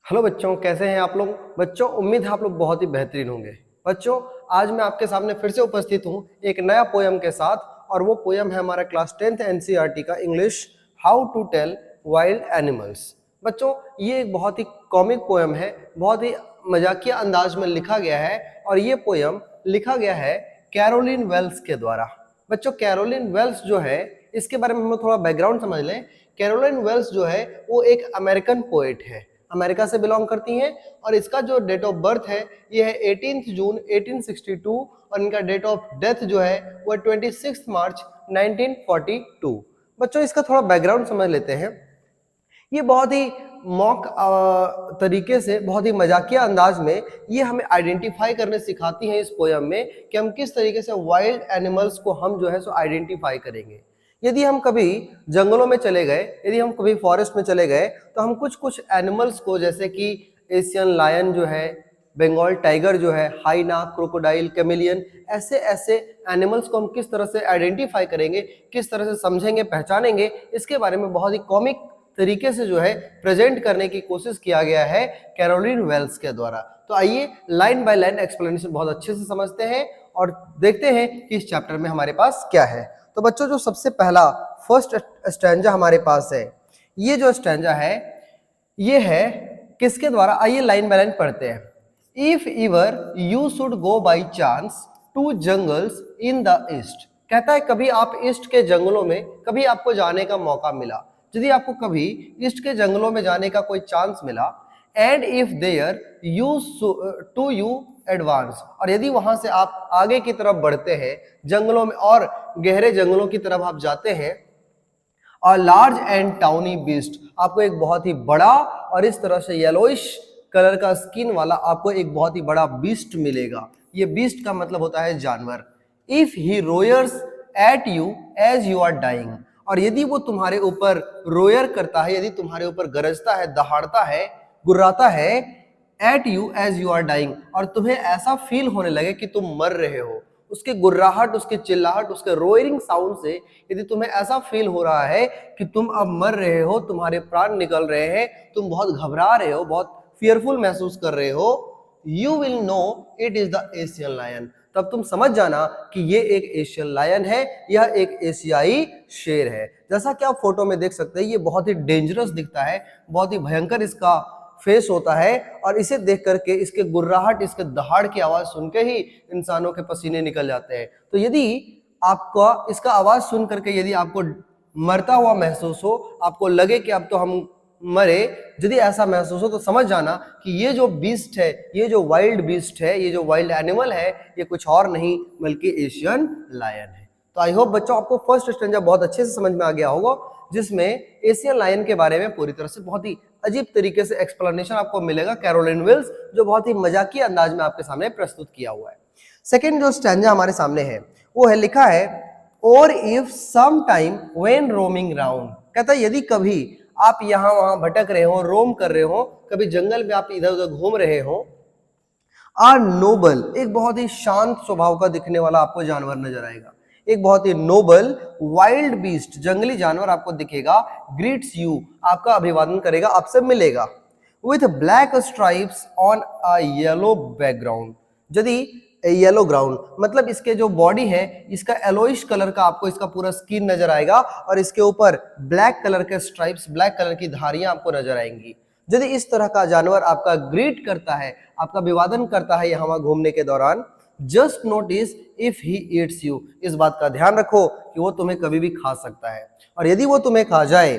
Hello बच्चों, कैसे हैं आप लोग। बच्चों, उम्मीद है आप लोग बहुत ही बेहतरीन होंगे। बच्चों, आज मैं आपके सामने फिर से उपस्थित हूँ एक नया पोयम के साथ, और वो पोयम है हमारा क्लास 10th एनसीईआरटी का English how to tell wild animals. बच्चों, ये एक बहुत ही कॉमिक पोयम है, बहुत ही मजाकिया अंदाज में लिखा गया है, और ये पोयम लिखा गया है कैरोलिन वेल्स के द्वारा। बच्चों, कैरोलिन वेल्स जो है, इसके बारे में हम लोग थोड़ा बैकग्राउंड समझ लें। कैरोलिन वेल्स जो है वो एक अमेरिकन पोएट है, अमेरिका से बिलोंग करती हैं, और इसका जो डेट ऑफ बर्थ है ये है 18 जून 1862, और इनका डेट ऑफ डेथ जो है वो 26 मार्च 1942। बच्चों, इसका थोड़ा बैकग्राउंड समझ लेते हैं। ये बहुत ही मॉक तरीके से, बहुत ही मजाकिया अंदाज में ये हमें आइडेंटिफाई करने सिखाती हैं इस पोयम में कि हम किस तरीके से वाइल्ड एनिमल्स को हम जो है सो आइडेंटिफाई करेंगे। यदि हम कभी जंगलों में चले गए, यदि हम कभी फॉरेस्ट में चले गए, तो हम कुछ कुछ एनिमल्स को, जैसे कि एशियन लायन जो है, बंगाल टाइगर जो है, हाइना, क्रोकोडाइल, कैमेलियन, ऐसे ऐसे एनिमल्स को हम किस तरह से आइडेंटिफाई करेंगे, किस तरह से समझेंगे, पहचानेंगे, इसके बारे में बहुत ही कॉमिक तरीके से जो है प्रेजेंट करने की कोशिश किया गया है कैरोलिन वेल्स के द्वारा। तो आइए लाइन बाय लाइन एक्सप्लेनेशन बहुत अच्छे से समझते हैं और देखते हैं कि इस चैप्टर में हमारे पास क्या है। तो बच्चों, जो सबसे पहला फर्स्ट स्टैंजा हमारे पास है, ये जो स्टैंजा है ये है किसके द्वारा, आइए लाइन बाय लाइन पढ़ते हैं। If ever you should go by chance to jungles in the east, कहता है कभी आप ईस्ट के जंगलों में, कभी आपको जाने का मौका मिला, यदि आपको कभी ईस्ट के जंगलों में जाने का कोई चांस मिला, and if there you to you advance, और यदि वहां से आप आगे की तरफ बढ़ते हैं जंगलों में और गहरे जंगलों की तरफ आप जाते हैं, और लार्ज एंड टाउनी बीस्ट, आपको एक बहुत ही बड़ा और इस तरह से येलोइश कलर का स्किन वाला आपको एक बहुत ही बड़ा बीस्ट मिलेगा। ये बीस्ट का मतलब होता है जानवर। If he roars at you as you are dying, और यदि वो तुम्हारे ऊपर रोयर करता है, यदि तुम्हारे ऊपर गरजता है, दहाड़ता है, गुर्राता है, at you as you are dying, और तुम्हें ऐसा फील होने लगे कि तुम मर रहे हो, उसके गुर्राहट, उसके चिल्लाहट, उसके रोयरिंग साउंड से यदि तुम्हें ऐसा फील हो रहा है कि तुम अब मर रहे हो, तुम्हारे प्राण निकल रहे हैं, तुम बहुत घबरा रहे हो, बहुत फियरफुल महसूस कर रहे हो, you will know it is the Asian lion, तब तुम समझ जाना कि ये एक एशियन लायन है, यह एक एशियाई शेर है। जैसा कि आप फोटो में देख सकते हैं, ये बहुत ही डेंजरस दिखता है, बहुत ही भयंकर इसका फेस होता है, और इसे देख करके, इसके गुर्राहट, इसके दहाड़ की आवाज सुन के ही इंसानों के पसीने निकल जाते हैं। तो यदि आपका इसका आवाज सुन करके यदि आपको मरता हुआ महसूस हो, आपको लगे कि अब तो हम मरे, यदि ऐसा महसूस हो, तो समझ जाना कि ये जो बीस्ट है, ये जो वाइल्ड बीस्ट है, ये जो वाइल्ड एनिमल है, ये कुछ और नहीं बल्कि एशियन लायन है। तो आई होप बच्चों आपको फर्स्ट स्ट्रेंजा बहुत अच्छे से समझ में आ गया होगा, जिसमें एशियन लायन के बारे में पूरी तरह से बहुत ही अजीब तरीके से एक्सप्लेनेशन आपको मिलेगा कैरोलिन वेल्स, जो बहुत ही मजाकिया अंदाज में आपके सामने प्रस्तुत किया हुआ है। सेकेंड जो स्टैंजा हमारे सामने है वो है, लिखा है, और if some time when roaming round, कहता है यदि कभी आप यहाँ वहां भटक रहे हो, रोम कर रहे हो, कभी जंगल में आप इधर उधर घूम रहे हो, आर नोबल, एक बहुत ही शांत स्वभाव का दिखने वाला आपको जानवर नजर आएगा, एक बहुत ही नोबल वाइल्ड बीस्ट, जंगली जानवर आपको दिखेगा, ग्रीट्स यू, आपका अभिवादन करेगा, आपसे मिलेगा, with black stripes on a yellow background, यदि येलो ग्राउंड मतलब इसके जो बॉडी है, इसका येलोइश कलर का आपको इसका पूरा स्किन नजर आएगा, और इसके ऊपर ब्लैक कलर के स्ट्राइप्स, ब्लैक कलर की धारियां आपको नजर आएंगी। यदि इस तरह का जानवर आपका ग्रीट करता है, आपका अभिवादन करता है यहाँ घूमने के दौरान, just notice if he eats you, इस बात का ध्यान रखो कि वो तुम्हें कभी भी खा सकता है, और यदि वो तुम्हें खा जाए,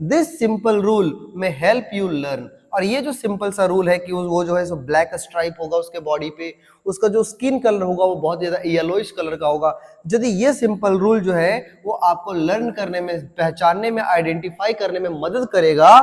दिस सिंपल रूल में हेल्प यू लर्न, और ये जो सिंपल सा रूल है कि वो जो है सो ब्लैक स्ट्राइप होगा उसके बॉडी पे, उसका जो स्किन कलर होगा वो बहुत ज्यादा येलोइश कलर का होगा, यदि ये सिंपल रूल जो है वो आपको लर्न करने में, पहचानने में, आइडेंटिफाई करने में मदद करेगा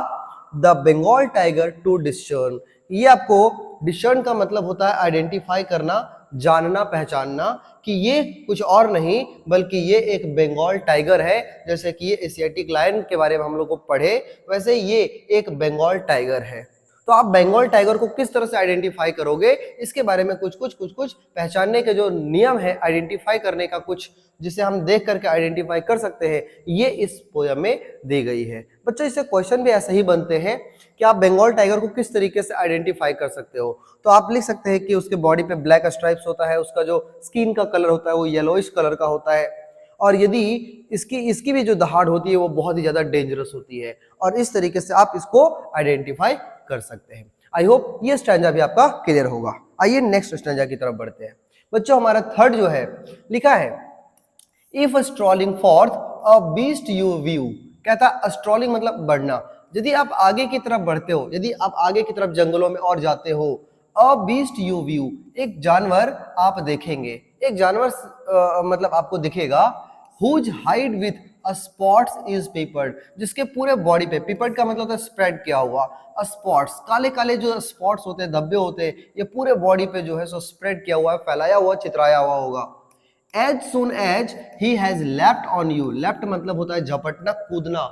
द बंगाल टाइगर टू डिस्चर्न, ये आपको डिस्चर्न का मतलब होता है आइडेंटिफाई करना, जानना, पहचानना कि ये कुछ और नहीं बल्कि ये एक बंगाल टाइगर है। जैसे कि ये एशियाटिक लायन के बारे में हम लोग को पढ़े, वैसे ये एक बंगाल टाइगर है। तो आप बंगाल टाइगर को किस तरह से आइडेंटिफाई करोगे, इसके बारे में कुछ कुछ पहचानने के जो नियम है, आइडेंटिफाई करने का कुछ, जिसे हम देख करके आइडेंटिफाई कर सकते हैं, ये इस पोयम में दी गई है। बच्चों इससे क्वेश्चन भी ऐसे ही बनते हैं कि आप बंगाल टाइगर को किस तरीके से आइडेंटिफाई कर सकते हो। तो आप लिख सकते हैं कि उसके बॉडी पे ब्लैक स्ट्राइप्स होता है, उसका जो स्किन का कलर होता है वो येलोइश कलर का होता है, और यदि इसकी भी जो दहाड़ होती है वो बहुत ही ज्यादा डेंजरस होती है, और इस तरीके से आप इसको आइडेंटिफाई कर सकते हैं। आई होप ये स्टैंजा भी आपका क्लियर होगा। आइए नेक्स्ट स्टैंजा की तरफ बढ़ते हैं। बच्चों हमारा थर्ड जो है लिखा है, if strolling forth a beast you view. कहता है स्ट्रॉलिंग मतलब बढ़ना, यदि आप आगे की तरफ बढ़ते हो, यदि आप आगे की तरफ जंगलों में और जाते हो, अ बीस्ट यू व्यू, एक जानवर आप देखेंगे, एक जानवर मतलब आपको दिखेगा, whose hide with a spots is peppered, जिसके पूरे बॉडी पे, पेपर्ड का मतलब होता है स्प्रेड किया हुआ, स्पॉट्स काले काले जो स्पॉट्स होते हैं, धब्बे होते हैं, ये पूरे बॉडी पे जो है सो स्प्रेड किया हुआ है, फैलाया हुआ, चितराया हुआ होगा। As soon as he has leapt on you, leapt मतलब होता है झपटना, कूदना।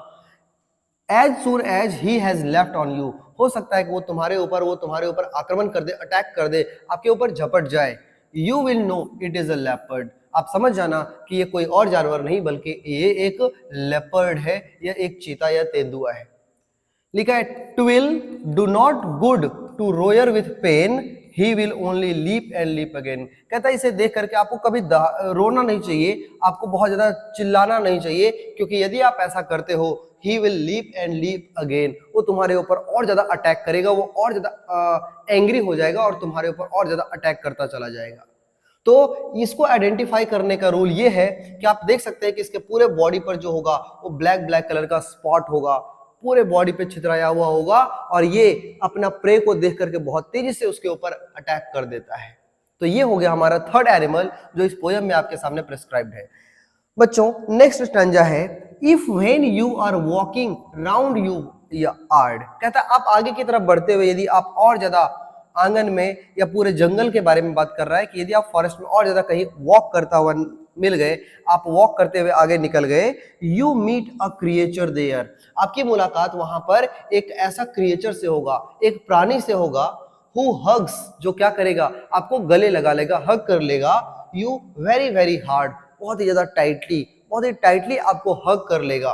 As soon as he has leapt on you, हो सकता है कि वो तुम्हारे ऊपर आक्रमण कर दे, अटैक कर दे, आपके ऊपर झपट जाए। You will know it is a leopard, आप समझ जाना कि ये कोई और जानवर नहीं बल्कि ये एक लेपर्ड है, या एक चीता या तेंदुआ है। लिखा है, twill do not good to रोयर with pain, he will only leap and leap again. कहता है इसे देख करके आपको कभी रोना नहीं चाहिए, आपको बहुत ज्यादा चिल्लाना नहीं चाहिए, क्योंकि यदि आप ऐसा करते हो, he will leap and leap again, वो तुम्हारे ऊपर और ज्यादा अटैक करेगा, वो और ज्यादा एंग्री हो जाएगा और तुम्हारे ऊपर और ज्यादा अटैक करता चला जाएगा। तो इसको आइडेंटिफाई करने का रूल ये है कि आप देख सकते हैं कि इसके पूरे बॉडी पर जो होगा वो ब्लैक ब्लैक कलर का स्पॉट होगा, पूरे बॉडी पे छितराया हुआ होगा, और ये अपना प्रे को देख करके बहुत तेजी से उसके ऊपर अटैक कर देता है। तो ये हो गया हमारा थर्ड एनिमल जो इस पोयम में आपके सामने प्रिस्क्राइब्ड है। बच्चों नेक्स्ट स्टैंजा है, if when you are walking round you yard. कहता है आप आगे की तरफ बढ़ते हुए, यदि आप और ज्यादा आंगन में या पूरे जंगल के बारे में बात कर रहा है कि यदि आप फॉरेस्ट में और ज्यादा कहीं वॉक करता हुआ मिल गए, आप वॉक करते हुए आगे निकल गए, you meet a creature there, आपकी मुलाकात वहां पर एक ऐसा क्रिएचर से होगा, एक प्राणी से होगा, हु हग्स, जो क्या करेगा, आपको गले लगा लेगा, हग कर लेगा, यू वेरी वेरी हार्ड, बहुत ही ज्यादा टाइटली, बहुत ही टाइटली आपको हग कर लेगा।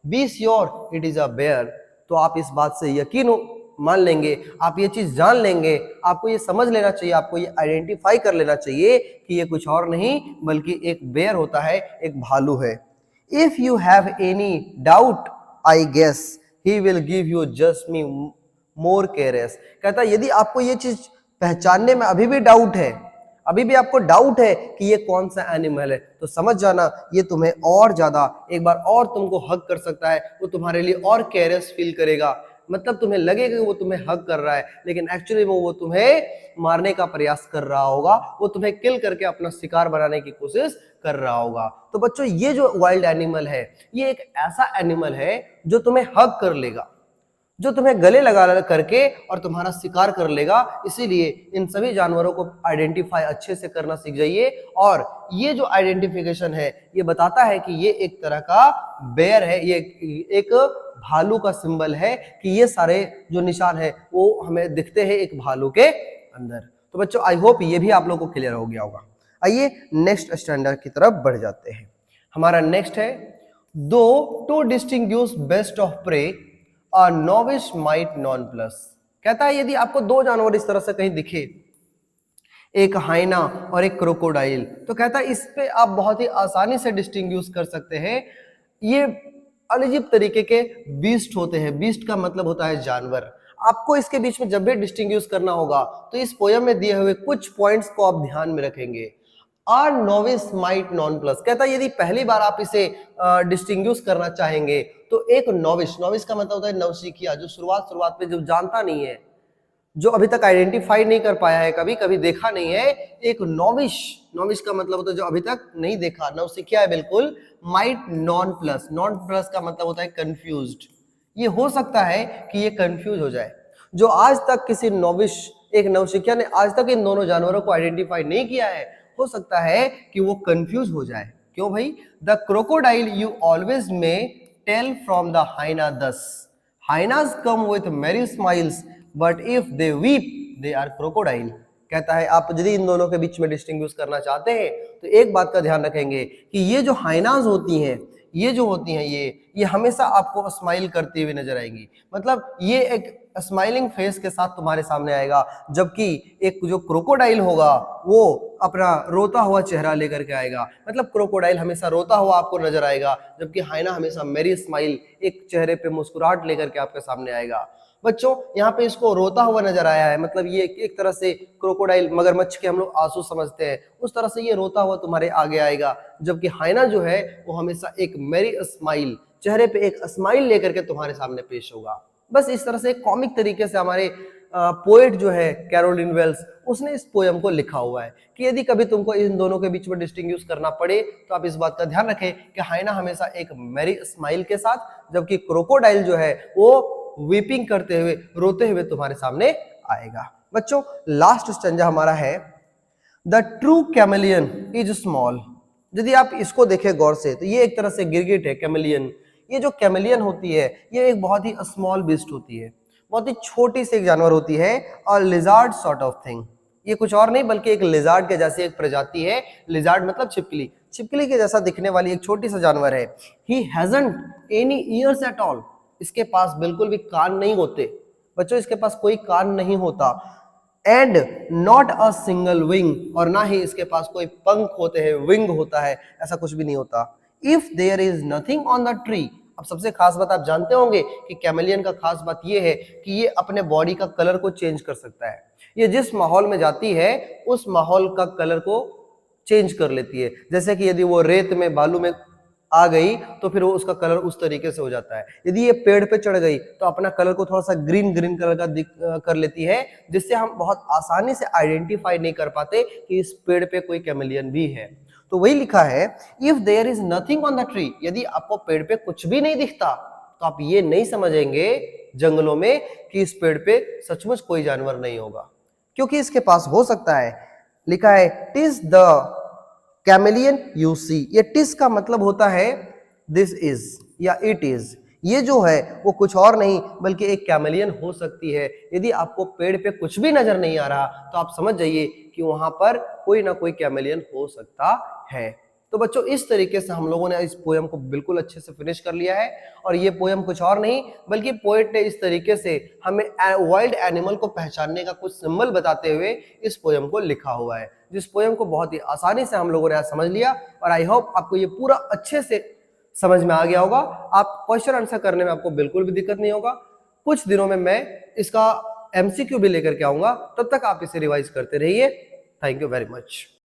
Be sure it is a bear, तो आप इस बात से यकीन मान लेंगे, आप ये चीज जान लेंगे, आपको ये समझ लेना चाहिए, आपको ये आइडेंटिफाई कर लेना चाहिए कि ये कुछ और नहीं बल्कि एक बेयर होता है, एक भालू है। If you have any doubt I guess he will give you just me more careless. कहता है यदि आपको ये चीज पहचानने में अभी भी डाउट है, अभी भी आपको डाउट है कि ये कौन सा एनिमल है, तो समझ जाना ये तुम्हें और ज्यादा एक बार और तुमको हग कर सकता है, वो तुम्हारे लिए और केयरलेस फील करेगा, मतलब तुम्हें लगेगा कि वो तुम्हें हग कर रहा है, लेकिन एक्चुअली वो तुम्हें मारने का प्रयास कर रहा होगा, वो तुम्हें किल करके अपना शिकार बनाने की कोशिश कर रहा होगा। तो बच्चों ये जो वाइल्ड एनिमल है, ये एक ऐसा एनिमल है जो तुम्हें हग कर लेगा, जो तुम्हें गले लगा करके और तुम्हारा शिकार कर लेगा। इसीलिए इन सभी जानवरों को आइडेंटिफाई अच्छे से करना सीख जाइए, और ये जो आइडेंटिफिकेशन है ये बताता है कि ये एक तरह का बेयर है, ये एक भालू का सिंबल है, कि ये सारे जो निशान है वो हमें दिखते हैं एक भालू के अंदर। तो बच्चों आई होप ये भी आप लोगों को क्लियर हो गया होगा। आइए नेक्स्ट स्टैंडर्ड की तरफ बढ़ जाते हैं। हमारा नेक्स्ट है, though to distinguish best of prey A novice might nonplus। कहता है यदि आपको दो जानवर इस तरह से कहीं दिखे, एक हाइना और एक क्रोकोडाइल, तो कहता है इस पे आप बहुत ही आसानी से डिस्टिंग्विश कर सकते हैं। ये अजीब तरीके के बीस्ट होते हैं, बीस्ट का मतलब होता है जानवर। आपको इसके बीच में जब भी डिस्टिंग्विश करना होगा तो इस पोयम में दिए हुए कुछ पॉइंट्स को आप ध्यान में रखेंगे। A novice might nonplus, कहता है यदि पहली बार आप इसे डिस्टिंग्विश करना चाहेंगे तो एक नोविस, नोविस का मतलब होता है नवसिखिया, जो शुरुआत में जो जानता नहीं है, जो अभी तक आइडेंटिफाई नहीं कर पाया है, कभी कभी देखा नहीं है, एक नोविश, नोविश का मतलब होता है जो अभी तक नहीं देखा, नवसिखिया है बिल्कुल। Might non plus, non plus का मतलब होता है कंफ्यूज्ड, ये हो सकता है कि ये कंफ्यूज हो जाए। जो आज तक किसी नोविश, एक नवसिखिया ने आज तक इन दोनों जानवरों को आइडेंटिफाई नहीं किया है, हो सकता है कि वो कंफ्यूज हो जाए। क्यों भाई? The crocodile you always may tell from the hyena thus, hyenas come with merry smiles but if they weep they are crocodile. कहता है आप यदि इन दोनों के बीच में डिस्टिंग्विश करना चाहते हैं तो एक बात का ध्यान रखेंगे कि ये जो हाइनाज होती हैं, ये जो होती हैं, ये हमेशा आपको स्माइल करती हुई नजर आएंगी। मतलब ये एक स्माइलिंग फेस के साथ तुम्हारे सामने आएगा, जबकि एक जो क्रोकोडाइल होगा वो अपना रोता हुआ चेहरा लेकर के आएगा। मतलब क्रोकोडाइल हमेशा रोता हुआ आपको नजर आएगा, जबकि हाइना हमेशा मेरी स्माइल, एक चेहरे पे मुस्कुराहट लेकर के आपके सामने आएगा। बच्चों यहाँ पे इसको रोता हुआ नजर आया है, मतलब ये एक तरह से क्रोकोडाइल मगरमच्छ के हम लोग आंसू समझते हैं, उस तरह से ये रोता हुआ तुम्हारे आगे आएगा। जबकि हाइना जो है वो हमेशा एक मेरी स्माइल, चेहरे पे एक स्माइल लेकर के तुम्हारे सामने पेश होगा। बस इस तरह से कॉमिक तरीके से हमारे पोएट जो है कैरोलिन वेल्स, उसने इस पोयम को लिखा हुआ है कि यदि कभी तुमको इन दोनों के बीच में डिस्टिंग्विश करना पड़े तो आप इस बात का ध्यान रखें कि हाइना हमेशा एक मेरी स्माइल के साथ, जबकि क्रोकोडाइल जो है वो वीपिंग करते हुए, रोते हुए तुम्हारे सामने आएगा। बच्चों लास्ट स्टैंजा हमारा है the true chameleon is small. यदि आप इसको देखें गौर से तो ये एक तरह से गिरगिट है, कैमेलियन। ये जो कैमेलियन होती है ये एक बहुत ही स्मॉल बीस्ट होती है, बहुत ही छोटी सी एक जानवर होती है, और लिजार्ड सॉर्ट ऑफ थिंग। ये कुछ और नहीं बल्कि एक लिजार्ड के जैसी एक प्रजाति है। लिजार्ड मतलब छिपकली, छिपकली के जैसा दिखने वाली एक छोटी सा जानवर है। He hasn't any years at all. इसके पास बिल्कुल भी कान नहीं होते बच्चों, इसके पास कोई कान नहीं होता। And not a single wing, और ना ही इसके पास कोई पंख होते हैं, विंग होता है, ऐसा कुछ भी नहीं होता। If there is nothing on the tree. अब सबसे खास बात आप जानते होंगे कि कैमेलियन का खास बात ये है कि ये अपने बॉडी का कलर को चेंज कर सकता है। ये जिस माहौल में जाती है उस माहौल का कलर को चेंज कर लेती है। जैसे कि यदि वो रेत में, बालू में आ गई तो फिर वो उसका कलर उस तरीके से हो जाता है। यदि ये पेड़ पे चढ़ गई तो अपना कलर को थोड़ा सा ग्रीन ग्रीन कलर का कर लेती है, जिससे हम बहुत आसानी से आइडेंटिफाई नहीं कर पाते कि इस पेड़ पे कोई कैमेलियन भी है। तो वही लिखा है if there is nothing on the tree. यदि आपको पेड़ पे कुछ भी नहीं दिखता तो आप ये नहीं समझेंगे जंगलों में कि इस पेड़ पे सचमुच कोई जानवर नहीं होगा, क्योंकि इसके पास हो सकता है। लिखा है TISS the chameleon you see. ये टिस का मतलब होता है दिस इज या इट इज। ये जो है वो कुछ और नहीं बल्कि एक कैमेलियन हो सकती है। यदि आपको पेड़ पे कुछ भी नजर नहीं आ रहा तो आप समझ जाइए कि वहां पर कोई ना कोई कैमेलियन हो सकता है। तो बच्चों इस तरीके से हम लोगों ने इस पोयम को बिल्कुल अच्छे से फिनिश कर लिया है। और ये पोयम कुछ और नहीं बल्कि पोएट ने इस तरीके से हमें वाइल्ड एनिमल को पहचानने का कुछ सिंबल बताते हुए इस पोयम को लिखा हुआ है, जिस पोयम को बहुत ही आसानी से हम लोगों ने आज समझ लिया। और आई होप आपको ये पूरा अच्छे से समझ में आ गया होगा। आप क्वेश्चन आंसर करने में आपको बिल्कुल भी दिक्कत नहीं होगा। कुछ दिनों में मैं इसका एमसीक्यू भी लेकर के आऊंगा, तब तक आप इसे रिवाइज करते रहिए। Thank you very much.